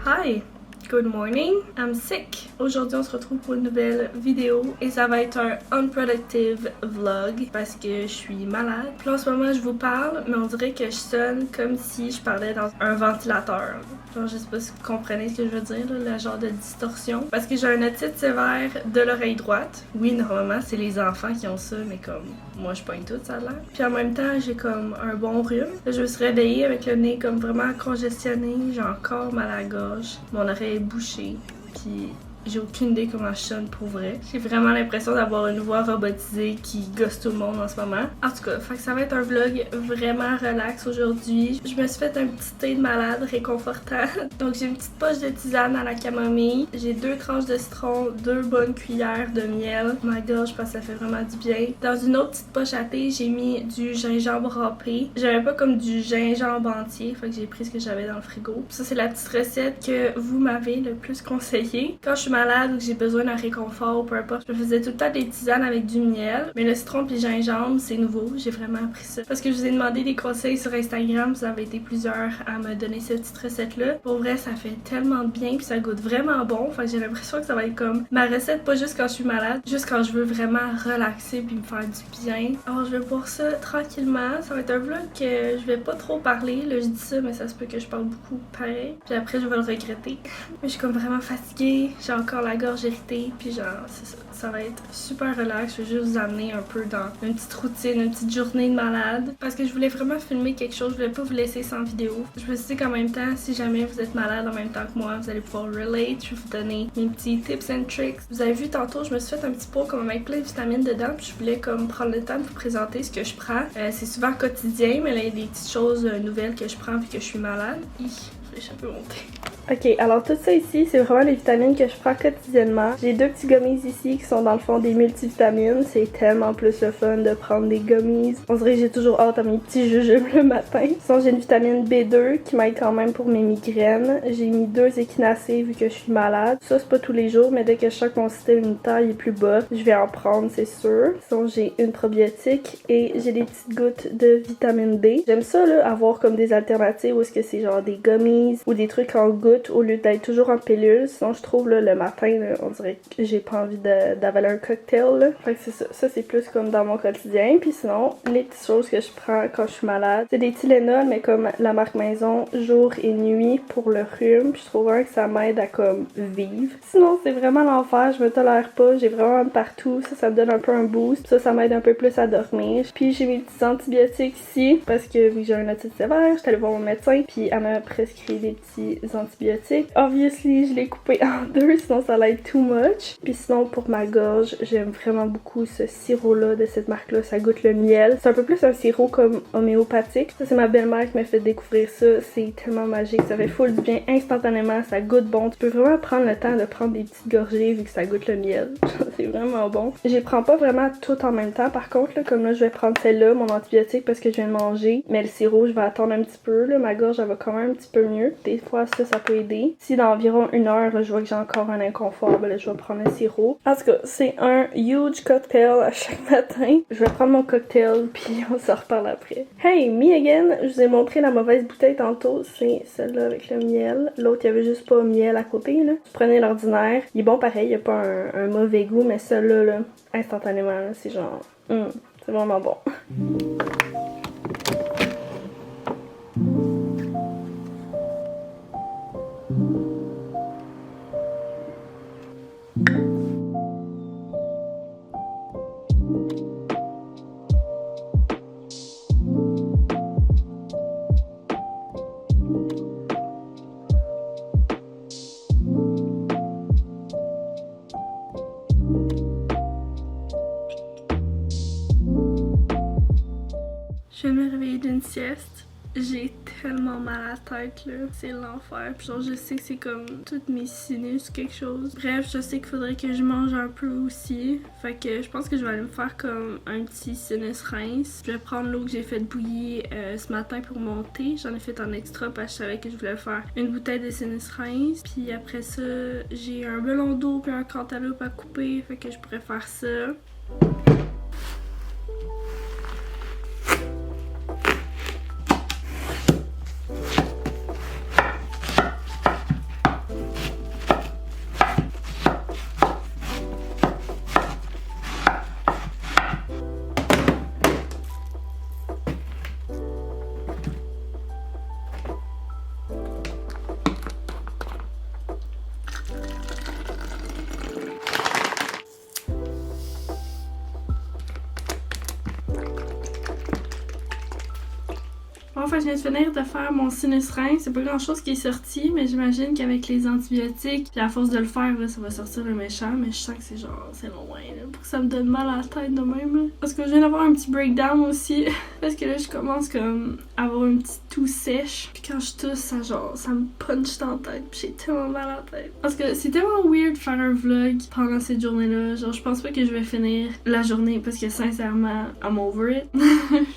Hi! Good morning, I'm sick. Aujourd'hui, on se retrouve pour une nouvelle vidéo et ça va être un unproductive vlog parce que je suis malade. Puis là, en ce moment, je vous parle, mais on dirait que je sonne comme si je parlais dans un ventilateur. Genre, je sais pas si vous comprenez ce que je veux dire, là, le genre de distorsion. Parce que j'ai un otite sévère de l'oreille droite. Oui, normalement, c'est les enfants qui ont ça, mais comme moi, je pogne tout, ça a l'air. Puis en même temps, j'ai comme un bon rhume. Là, je me suis réveillée avec le nez comme vraiment congestionné. J'ai encore mal à la gorge. Mon oreille est bouchée. Puis j'ai aucune idée comment je sonne pour vrai. J'ai vraiment l'impression d'avoir une voix robotisée qui gosse tout le monde en ce moment. En tout cas, fait que ça va être un vlog vraiment relax aujourd'hui. Je me suis fait un petit thé de malade réconfortant. Donc j'ai une petite poche de tisane à la camomille. J'ai 2 tranches de citron, 2 bonnes cuillères de miel. Ma gorge, parce que ça fait vraiment du bien. Dans une autre petite poche à thé, j'ai mis du gingembre râpé. J'avais pas comme du gingembre entier, fait que j'ai pris ce que j'avais dans le frigo. Ça, c'est la petite recette que vous m'avez le plus conseillée. Quand je suis malade ou que j'ai besoin d'un réconfort ou peu importe, je me faisais tout le temps des tisanes avec du miel. Mais le citron puis le gingembre, c'est nouveau. J'ai vraiment appris ça. Parce que je vous ai demandé des conseils sur Instagram. Vous avez été plusieurs à me donner cette petite recette-là. Pour vrai, ça fait tellement de bien puis ça goûte vraiment bon. Fait que j'ai l'impression que ça va être comme ma recette, pas juste quand je suis malade, juste quand je veux vraiment relaxer puis me faire du bien. Alors, je vais boire ça tranquillement. Ça va être un vlog que je vais pas trop parler. Là, je dis ça, mais ça se peut que je parle beaucoup pareil. Puis après, je vais le regretter. Mais je suis comme vraiment fatiguée. J'ai encore la gorge irritée, puis genre, c'est ça. Ça va être super relax. Je vais juste vous amener un peu dans une petite routine, une petite journée de malade. Parce que je voulais vraiment filmer quelque chose. Je voulais pas vous laisser sans vidéo. Je me suis dit qu'en même temps, si jamais vous êtes malade en même temps que moi, vous allez pouvoir relate. Je vais vous donner mes petits tips and tricks. Vous avez vu tantôt, je me suis fait un petit pot comme avec plein de vitamines dedans. Puis je voulais comme prendre le temps de vous présenter ce que je prends. C'est souvent quotidien, mais là, il y a des petites choses nouvelles que je prends vu que je suis malade. Je vais échapper mon thé. Ok, alors tout ça ici, c'est vraiment les vitamines que je prends quotidiennement. J'ai 2 petits gummies ici qui sont dans le fond des multivitamines. C'est tellement plus le fun de prendre des gummies. On dirait que j'ai toujours hâte à mes petits jujubes le matin. Sinon, j'ai une vitamine B2 qui m'aide quand même pour mes migraines. J'ai mis 2 échinacées vu que je suis malade. Ça, c'est pas tous les jours, mais dès que je sens que mon système immunitaire est plus bas, je vais en prendre, c'est sûr. Sinon, j'ai une probiotique et j'ai des petites gouttes de vitamine D. J'aime ça, là, avoir comme des alternatives où est-ce que c'est genre des gummies ou des trucs en gouttes au lieu d'être toujours en pilule. Sinon, je trouve là, le matin, là, on dirait que j'ai pas envie d'avaler un cocktail. Là. Fait que c'est ça. Ça, c'est plus comme dans mon quotidien. Puis sinon, les petites choses que je prends quand je suis malade, c'est des Tylenol, mais comme la marque maison, jour et nuit pour le rhume. Puis je trouve vraiment que ça m'aide à comme vivre. Sinon, c'est vraiment l'enfer. Je me tolère pas. J'ai vraiment mal partout. Ça me donne un peu un boost. Ça m'aide un peu plus à dormir. Puis j'ai mes petits antibiotiques ici parce que vu que j'ai un otite sévère, j'étais allée voir mon médecin. Puis elle m'a prescrit des petits antibiotiques. Obviously, je l'ai coupé en 2, sinon ça allait être too much. Puis sinon, pour ma gorge, j'aime vraiment beaucoup ce sirop-là de cette marque-là. Ça goûte le miel. C'est un peu plus un sirop comme homéopathique. Ça, c'est ma belle-mère qui m'a fait découvrir ça. C'est tellement magique. Ça fait full du bien instantanément. Ça goûte bon. Tu peux vraiment prendre le temps de prendre des petites gorgées vu que ça goûte le miel. C'est vraiment bon. Je les prends pas vraiment tout en même temps. Par contre, là, comme là, je vais prendre celle-là, mon antibiotique, parce que je viens de manger. Mais le sirop, je vais attendre un petit peu. Là. Ma gorge, elle va quand même un petit peu mieux. Des fois, ça peut aider. Si dans environ 1 heure, là, je vois que j'ai encore un inconfort, ben là, je vais prendre le sirop. En tout cas, c'est un huge cocktail à chaque matin. Je vais prendre mon cocktail, puis on s'en reparle après. Hey, me again! Je vous ai montré la mauvaise bouteille tantôt. C'est celle-là avec le miel. L'autre, il y avait juste pas miel à côté, là. Je prenais l'ordinaire. Il est bon pareil, il n'y a pas un mauvais goût, mais celle-là, là, instantanément, là, c'est genre... c'est vraiment bon. Je viens de me réveiller d'une sieste. J'ai tellement mal à la tête là, c'est l'enfer. Puis genre je sais que c'est comme toutes mes sinus quelque chose. Bref, je sais qu'il faudrait que je mange un peu aussi. Fait que je pense que je vais aller me faire comme un petit sinus rince. Je vais prendre l'eau que j'ai fait bouillir ce matin pour mon thé. J'en ai fait en extra parce que je savais que je voulais faire une bouteille de sinus rince. Puis après ça, j'ai un melon d'eau puis un cantaloupe à couper. Fait que je pourrais faire ça. fait, je viens de finir de faire mon sinus rein. C'est pas grand chose qui est sorti, mais j'imagine qu'avec les antibiotiques, puis à force de le faire, là, ça va sortir le méchant. Mais je sens que c'est genre, c'est loin, là, pour que ça me donne mal à la tête de même, là. Parce que je viens d'avoir un petit breakdown aussi. Parce que là, je commence comme à avoir une petite toux sèche. Puis quand je tousse, ça genre, ça me punch dans la tête. Puis j'ai tellement mal à la tête. Parce que c'est tellement weird de faire un vlog pendant cette journée-là. Genre, je pense pas que je vais finir la journée parce que sincèrement, I'm over it.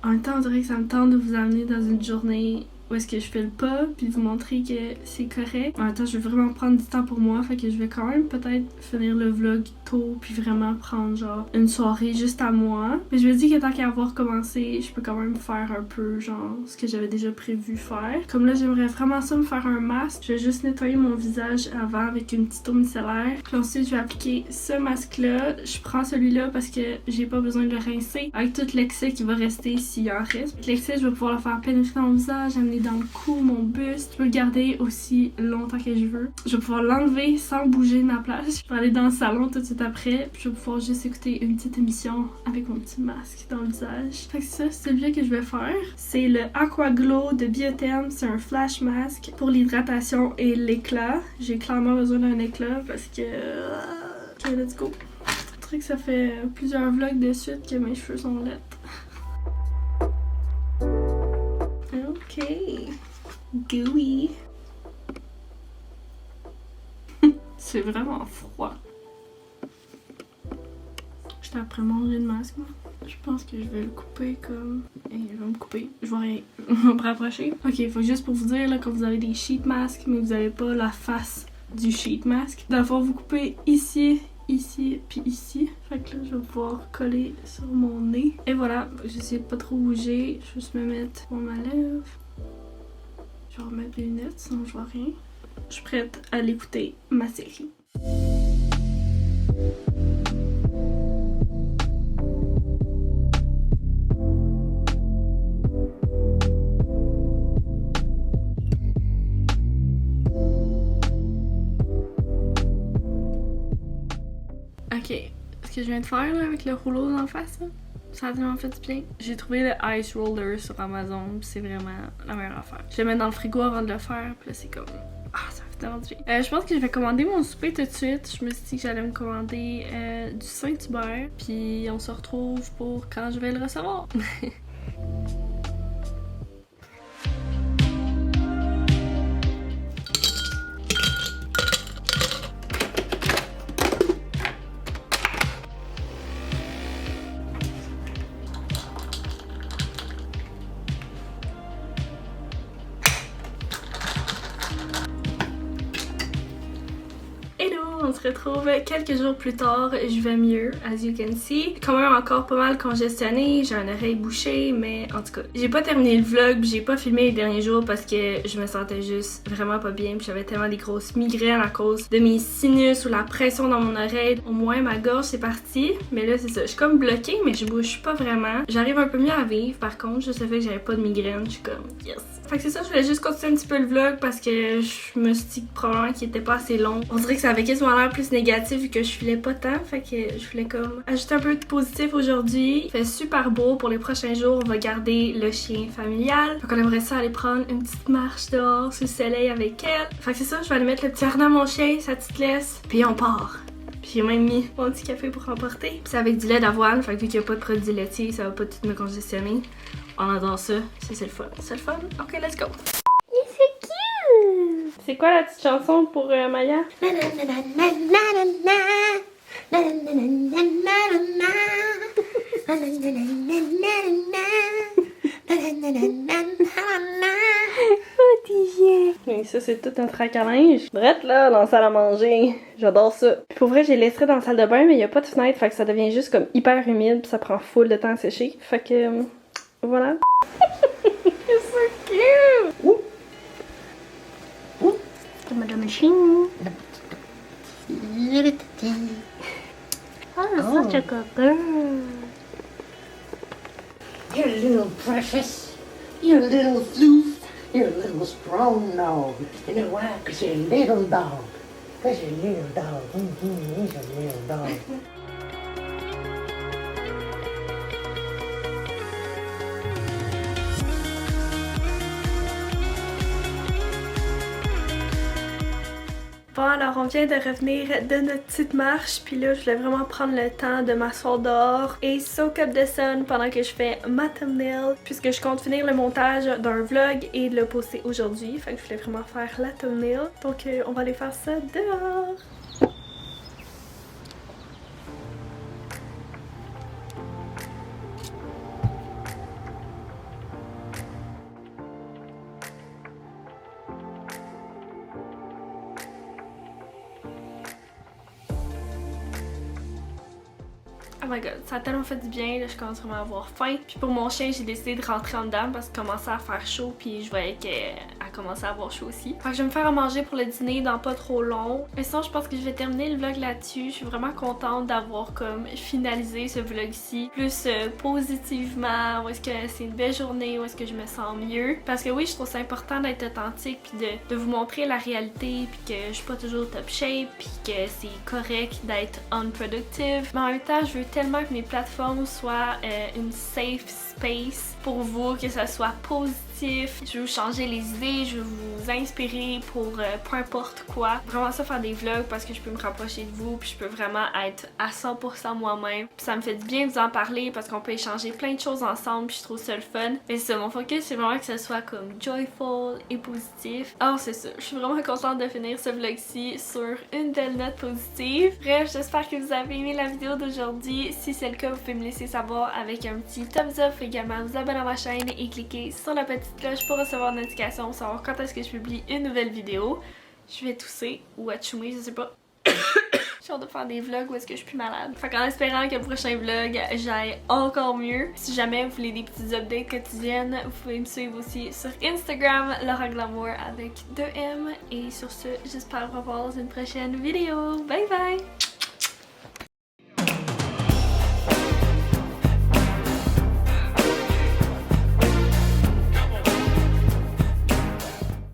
En même temps, on dirait que ça me tente de vous amener dans une journée où est-ce que je fais le pas, puis vous montrer que c'est correct. En même temps, je veux vraiment prendre du temps pour moi, fait que je vais quand même peut-être finir le vlog tôt, puis vraiment prendre genre une soirée juste à moi. Mais je me dis que tant qu'à avoir commencé, je peux quand même faire un peu genre ce que j'avais déjà prévu faire. Comme là, j'aimerais vraiment ça me faire un masque. Je vais juste nettoyer mon visage avant avec une petite eau micellaire. Puis ensuite, je vais appliquer ce masque-là. Je prends celui-là parce que j'ai pas besoin de le rincer avec tout l'excès qui va rester s'il en reste. L'excès, je vais pouvoir le faire pénétrer dans mon visage, amener dans le cou, mon buste. Je peux le garder aussi longtemps que je veux. Je vais pouvoir l'enlever sans bouger de ma place. Je vais aller dans le salon tout de suite après. Puis je vais pouvoir juste écouter une petite émission avec mon petit masque dans le visage. Fait que ça, c'est celui que je vais faire. C'est le Aqua Glow de Biotherm. C'est un flash mask pour l'hydratation et l'éclat. J'ai clairement besoin d'un éclat parce que... Ok, let's go. Je dirais que ça fait plusieurs vlogs de suite que mes cheveux sont laids. Ok. Gooey. C'est vraiment froid. J'étais après manger le masque, moi. Je pense que je vais le couper comme... Et je vais me couper. Je vais rien me rapprocher. Ok, faut juste pour vous dire, là, quand vous avez des sheet masks, mais vous avez pas la face du sheet mask. Dans le fond, vous coupez ici, ici, puis ici. Fait que là, je vais pouvoir coller sur mon nez. Et voilà, j'essaie de pas trop bouger. Je vais juste me mettre mon ma lèvre. Je vais remettre mes lunettes, sinon je vois rien. Je suis prête à l'écouter, ma série. Ok, ce que je viens de faire là, avec le rouleau dans la face, là, ça a tellement fait du bien. J'ai trouvé le Ice Roller sur Amazon, c'est vraiment la meilleure affaire. Je le mets dans le frigo avant de le faire, puis là c'est comme... Ah, ça fait tellement du bien. Je pense que je vais commander mon souper tout de suite. Je me suis dit que j'allais me commander du Saint-Hubert, puis on se retrouve pour quand je vais le recevoir. On se retrouve quelques jours plus tard, je vais mieux, as you can see. Quand même encore pas mal congestionné, j'ai une oreille bouchée, mais en tout cas, j'ai pas terminé le vlog, j'ai pas filmé les derniers jours parce que je me sentais juste vraiment pas bien, puis j'avais tellement des grosses migraines à cause de mes sinus ou la pression dans mon oreille. Au moins ma gorge c'est parti, mais là c'est ça, je suis comme bloquée, mais je bouge pas vraiment. J'arrive un peu mieux à vivre, par contre, je savais que j'avais pas de migraine, je suis comme yes. Fait que c'est ça, je voulais juste continuer un petit peu le vlog parce que je me suis dit probablement qu'il était pas assez long. On dirait que ça avait quasiment l'air plus négatif vu que je filais pas tant, fait que je voulais comme ajouter un peu de positif aujourd'hui. Il fait super beau, pour les prochains jours on va garder le chien familial. Fait qu'on aimerait ça aller prendre une petite marche dehors sous le soleil avec elle. Fait que c'est ça, je vais aller mettre le petit harnais à mon chien, sa petite laisse, puis on part. Puis j'ai même mis mon petit café pour emporter. Puis c'est avec du lait d'avoine, fait que vu qu'il n'y a pas de produits laitiers, ça va pas tout me congestionner. On adore ça, c'est le fun. C'est le fun? Ok, let's go! C'est cute! C'est quoi la petite chanson pour Maya? Et ça, c'est tout un trac à linge. Drette là, dans la salle à manger. J'adore ça. Puis pour vrai, j'ai laissé dans la salle de bain, mais il n'y a pas de fenêtre, fait que ça devient juste comme hyper humide, puis ça prend full de temps à sécher. Fait que, voilà. C'est so cute! Ouh! Ouh! Comme la machine. Oh, such a good girl. You're a little precious. You're a little floof. You're a little strong dog. You know why? Because you're a little dog. Because you're a little dog. He's a little dog. Bon, alors on vient de revenir de notre petite marche, puis là je voulais vraiment prendre le temps de m'asseoir dehors et soak up the sun pendant que je fais ma thumbnail, puisque je compte finir le montage d'un vlog et de le poster aujourd'hui, fait que je voulais vraiment faire la thumbnail. Donc on va aller faire ça dehors. Oh my god, ça a tellement fait du bien, là, je commence vraiment à avoir faim. Puis pour mon chien, j'ai décidé de rentrer en dedans parce qu'il commençait à faire chaud, puis je voyais qu'elle commençait à avoir chaud aussi. Fait que je vais me faire à manger pour le dîner dans pas trop long. Mais sinon, je pense que je vais terminer le vlog là-dessus. Je suis vraiment contente d'avoir comme finalisé ce vlog-ci. Plus positivement, où est-ce que c'est une belle journée, où est-ce que je me sens mieux. Parce que oui, je trouve ça important d'être authentique, puis de vous montrer la réalité, puis que je suis pas toujours top shape, puis que c'est correct d'être unproductive. Mais en même temps, je veux tellement que mes plateformes soient une safe space pour vous, que ça soit positif. Je veux vous changer les idées, je veux vous inspirer pour peu importe quoi. Vraiment ça, faire des vlogs parce que je peux me rapprocher de vous, puis je peux vraiment être à 100% moi-même. Puis ça me fait du bien de vous en parler parce qu'on peut échanger plein de choses ensemble, puis je trouve ça le fun. Mais c'est ça, mon focus c'est vraiment que ça soit comme joyful et positif. Alors c'est ça, je suis vraiment contente de finir ce vlog-ci sur une belle note positive. Bref, j'espère que vous avez aimé la vidéo d'aujourd'hui. Si c'est le cas, vous pouvez me laisser savoir avec un petit thumbs up, également vous abonner à ma chaîne et cliquer sur la petite cloche pour recevoir une notification, pour savoir quand est-ce que je publie une nouvelle vidéo. Je vais tousser ou atchoumer, je sais pas. J'ai hâte de faire des vlogs où est-ce que je suis plus malade. Fait qu'en espérant que le prochain vlog j'aille encore mieux. Si jamais vous voulez des petites updates quotidiennes, vous pouvez me suivre aussi sur Instagram, Laura Glamour avec 2M. Et sur ce, j'espère vous revoir dans une prochaine vidéo. Bye bye!